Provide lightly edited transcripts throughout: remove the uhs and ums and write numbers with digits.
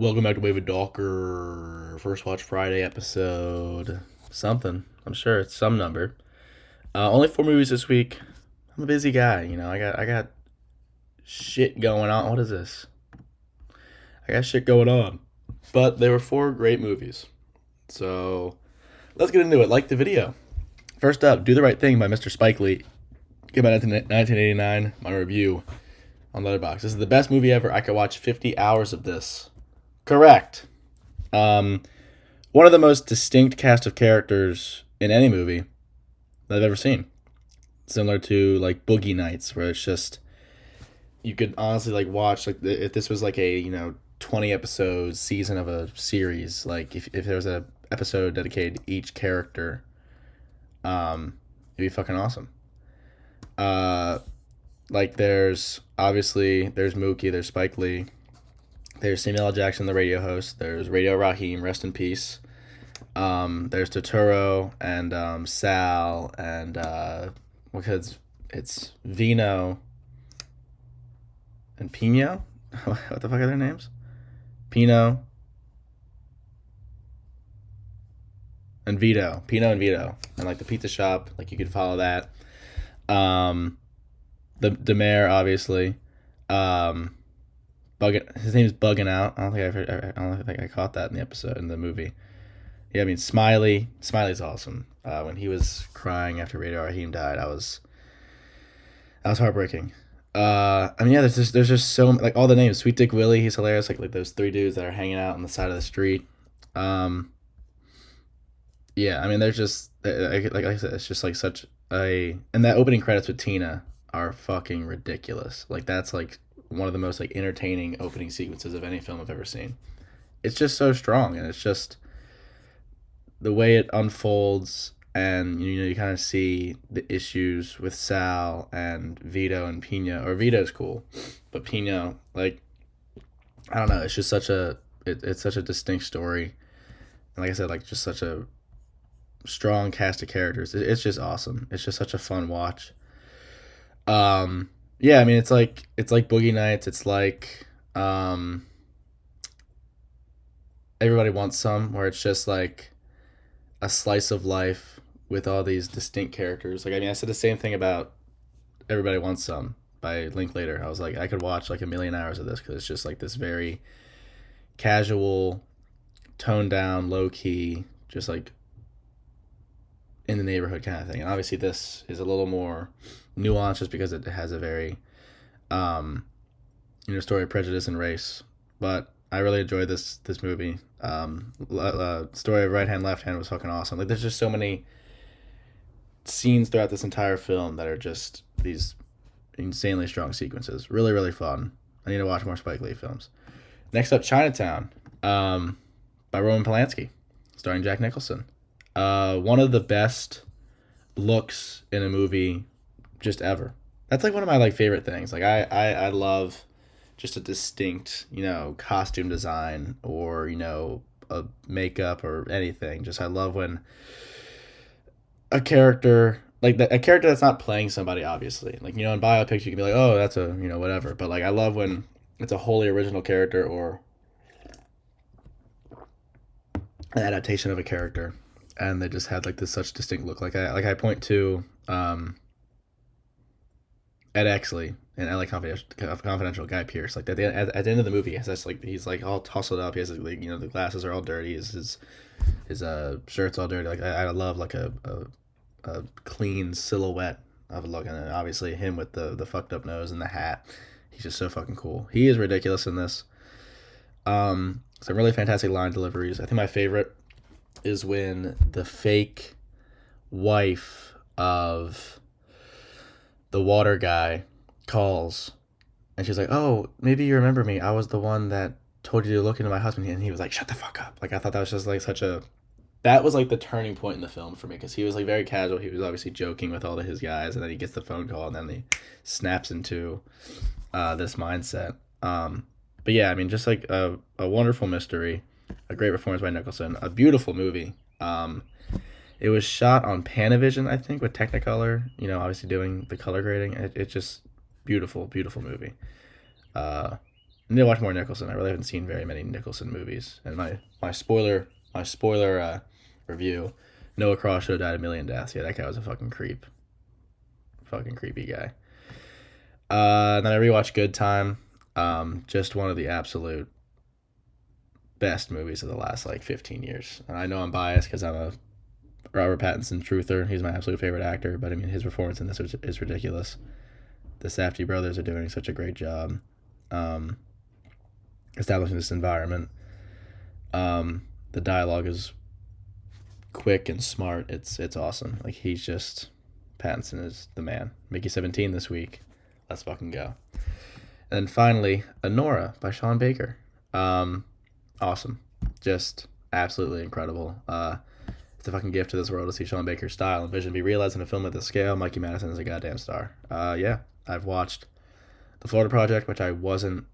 Welcome back to Wave of Docker. First Watch Friday episode. Something. I'm sure it's some number. Only 4 movies this week. I'm a busy guy, I got shit going on. What is this? I got shit going on. But they were 4 great movies. So let's get into it. Like the video. First up, Do the Right Thing by Mr. Spike Lee. Came out in 1989. My review on Letterboxd. This is the best movie ever. I could watch 50 hours of this. Correct. Um, One of the most distinct cast of characters in any movie that I've ever seen. Similar to like Boogie Nights, where it's just you could honestly like watch like if this was like a 20 episode season of a series. Like if there was a episode dedicated to each character, it'd be fucking awesome. Uh, like there's Mookie, there's Spike Lee, there's Samuel L. Jackson, the radio host. There's Radio Raheem, rest in peace. There's Totoro and Sal and because it's Vino and Pino. What the fuck are their names? Pino and Vito. Pino and Vito. And like the pizza shop, like you could follow that. Um, the mayor, obviously. Um, his name's Bugging Out. I don't think I caught that in the episode in the movie. Yeah, I mean Smiley's awesome. When he was crying after Radio Raheem died, that was heartbreaking. I mean, yeah, there's just so like all the names. Sweet Dick Willie, he's hilarious. Like those 3 dudes that are hanging out on the side of the street. Um, yeah, I mean, there's just like I said, it's just like such a and that opening credits with Tina are fucking ridiculous. Like that's like one of the most like entertaining opening sequences of any film I've ever seen. It's just so strong, and it's just the way it unfolds, and you kind of see the issues with Sal and Vito and Pino. Or Vito's cool, but Pino, like, I don't know, it's just it's such a distinct story, and like I said, like just such a strong cast of characters. It's just awesome. It's just such a fun watch. Yeah, I mean, it's like Boogie Nights. It's like Everybody Wants Some, where it's just like a slice of life with all these distinct characters. Like, I mean, I said the same thing about Everybody Wants Some by Linklater. I was like, I could watch like a million hours of this because it's just like this very casual, toned down, low key, just like in the neighborhood kind of thing. And obviously, this is a little more nuanced just because it has a very, um, story of prejudice and race. But I really enjoyed this movie. Story of Right Hand Left Hand was fucking awesome. Like there's just so many scenes throughout this entire film that are just these insanely strong sequences. Really, really fun. I need to watch more Spike Lee films. Next up, Chinatown, by Roman Polanski, starring Jack Nicholson. One of the best looks in a movie just ever. That's like one of my like favorite things. Like I love just a distinct, costume design or, a makeup or anything. Just I love when a character like a character that's not playing somebody obviously. Like, in biopics you can be like, "Oh, that's a, whatever." But like I love when it's a wholly original character or an adaptation of a character and they just had like this such distinct look. Like I point to Ed Exley and LA Confidential, Guy Pearce. Like at the end of the movie, he's like all tousled up. He has like, the glasses are all dirty. His shirt's all dirty. Like I love like a clean silhouette of a look, and then obviously him with the fucked up nose and the hat. He's just so fucking cool. He is ridiculous in this. Some really fantastic line deliveries. I think my favorite is when the fake wife of the water guy calls and she's like, "Oh, maybe you remember me. I was the one that told you to look into my husband." And he was like, "Shut the fuck up." Like I thought that was just like that was like the turning point in the film for me because he was like very casual. He was obviously joking with all of his guys, and then he gets the phone call, and then he snaps into this mindset. But yeah, I mean, just like a wonderful mystery, a great performance by Nicholson, a beautiful movie. It was shot on Panavision, I think, with Technicolor. Obviously doing the color grading. It's just beautiful, beautiful movie. need to watch more Nicholson. I really haven't seen very many Nicholson movies. And my spoiler review, Noah Cross should have died a million deaths. Yeah, that guy was a fucking creep. Fucking creepy guy. And then I rewatched Good Time. Just one of the absolute best movies of the last like 15 years. And I know I'm biased because I'm a Robert Pattinson truther. He's my absolute favorite actor, but I mean his performance in this is ridiculous. The Safdie brothers are doing such a great job um, establishing this environment. The dialogue is quick and smart. It's awesome. Like he's just Pattinson is the man. Mickey 17 this week. Let's fucking go. And then finally, Anora by Sean Baker. Awesome. Just absolutely incredible. It's a fucking gift to this world to see Sean Baker's style and vision be realized in a film at this scale. Mikey Madison is a goddamn star. Yeah, I've watched The Florida Project, which I wasn't.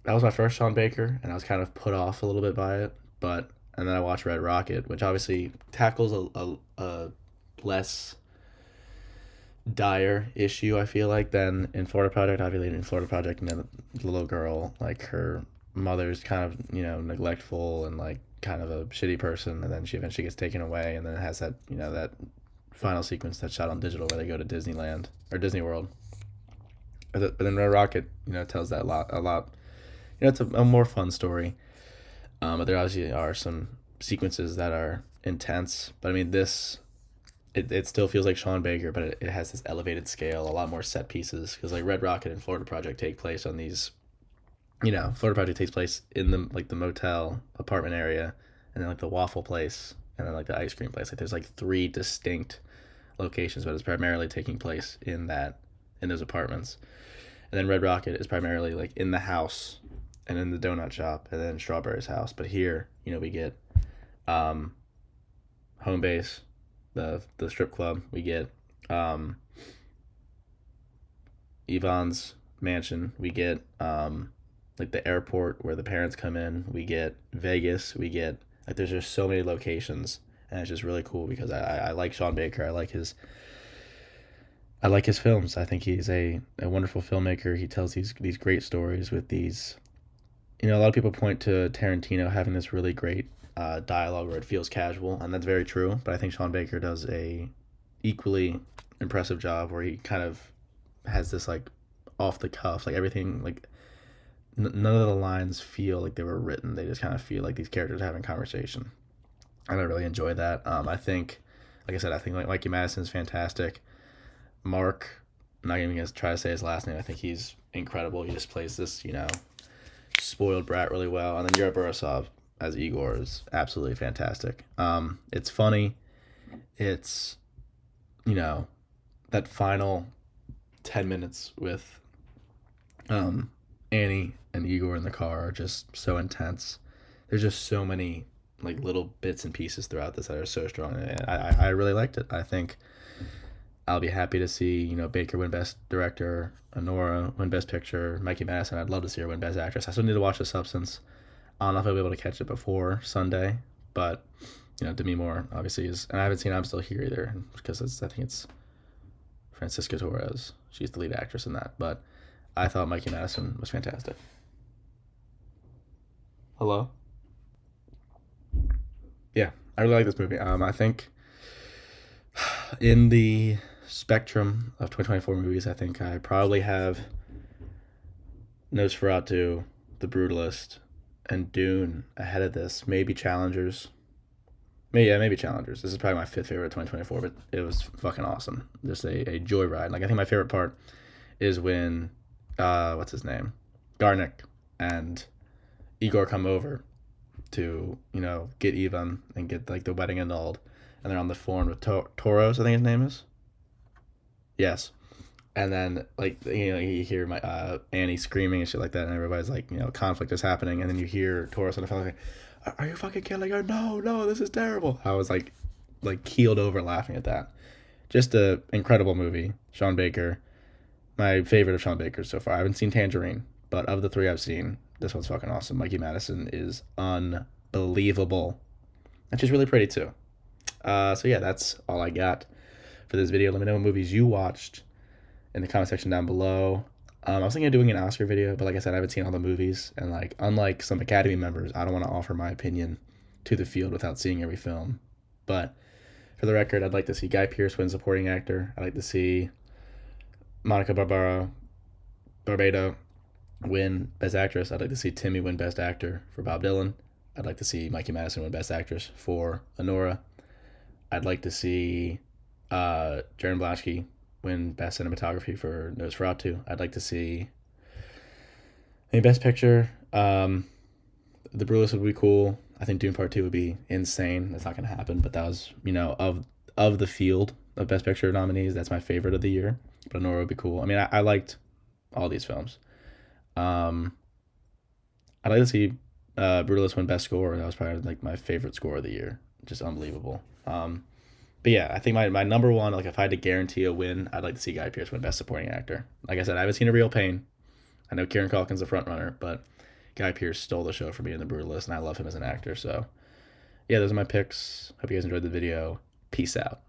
That was my first Sean Baker, and I was kind of put off a little bit by it. And then I watched Red Rocket, which obviously tackles a less dire issue, I feel like, than in Florida Project. Obviously, in Florida Project, the little girl, like her mother's kind of neglectful and like kind of a shitty person, and then she eventually gets taken away, and then it has that that final sequence that's shot on digital where they go to Disneyland or Disney World. But then Red Rocket, tells that a lot. It's a more fun story. But there obviously are some sequences that are intense. But I mean, it still feels like Sean Baker, but it has this elevated scale, a lot more set pieces. Because like Red Rocket and Florida Project take place on these, Florida Project takes place in the motel apartment area, and then like the waffle place, and then like the ice cream place. Like there's like three distinct locations, but it's primarily taking place in those apartments. And then Red Rocket is primarily like in the house and in the donut shop and then Strawberry's house. But here, we get home base, the strip club. We get Yvonne's mansion. We get like the airport where the parents come in. We get Vegas. We get like there's just so many locations, and it's just really cool because I like Sean Baker. I like his films. I think he's a wonderful filmmaker. He tells these great stories with these. A lot of people point to Tarantino having this really great dialogue where it feels casual, and that's very true. But I think Sean Baker does a equally impressive job where he kind of has this like off the cuff, like everything like none of the lines feel like they were written. They just kind of feel like these characters are having conversation, and I really enjoy that. I think, like I said, I think like Mikey Madison is fantastic. Mark, I'm not even gonna try to say his last name. I think he's incredible. He just plays this, spoiled brat really well. And then Yura Borisov as Igor is absolutely fantastic. It's funny. It's, that final 10 minutes with Annie and Igor in the car are just so intense. There's just so many like little bits and pieces throughout this that are so strong. And I really liked it. I think I'll be happy to see, Baker win Best Director, Anora win Best Picture, Mikey Madison. I'd love to see her win Best Actress. I still need to watch The Substance. I don't know if I'll be able to catch it before Sunday, but, Demi Moore obviously is, and I haven't seen I'm Still Here either, because I think it's Francisca Torres. She's the lead actress in that, but I thought Mikey Madison was fantastic. Hello? Yeah, I really like this movie. I think in the spectrum of 2024 movies, I think I probably have Nosferatu, The Brutalist, and Dune ahead of this. Maybe Challengers. Maybe Challengers. This is probably my fifth favorite of 2024, but it was fucking awesome. Just a joyride. Like I think my favorite part is when what's his name? Garnick and Igor come over to, get Ivan and get like the wedding annulled. And they're on the phone with Toros, I think his name is. Yes. And then like you hear my Annie screaming and shit like that, and everybody's like, conflict is happening, and then you hear Toros on the phone like, "Are you fucking killing her? No, this is terrible." I was like keeled over laughing at that. Just a incredible movie. Sean Baker, my favorite of Sean Baker's so far. I haven't seen Tangerine, but of the three I've seen, this one's fucking awesome. Mikey Madison is unbelievable, and she's really pretty too. So yeah, that's all I got for this video. Let me know what movies you watched in the comment section down below. I was thinking of doing an Oscar video, but like I said, I haven't seen all the movies, and like unlike some Academy members, I don't want to offer my opinion to the field without seeing every film. But for the record, I'd like to see Guy Pearce win supporting actor. I'd like to see Monica Barbado win Best Actress. I'd like to see Timmy win Best Actor for Bob Dylan. I'd like to see Mikey Madison win Best Actress for Honora. I'd like to see Jaron Blaschke win Best Cinematography for Nosferatu. I'd like to see Best Picture. The Brutalist would be cool. I think Dune Part 2 would be insane. That's not going to happen, but that was, of the field of Best Picture nominees, that's my favorite of the year. But Honora would be cool. I mean, I liked all these films. Um, I'd like to see Brutalist win Best Score. That was probably like my favorite score of the year. Just unbelievable. But yeah, I think my number one, like if I had to guarantee a win, I'd like to see Guy Pearce win Best Supporting Actor. Like I said, I haven't seen A Real Pain. I know Kieran Culkin's the front runner, but Guy Pearce stole the show for me in The Brutalist, and I love him as an actor. So yeah, those are my picks. Hope you guys enjoyed the video. Peace out.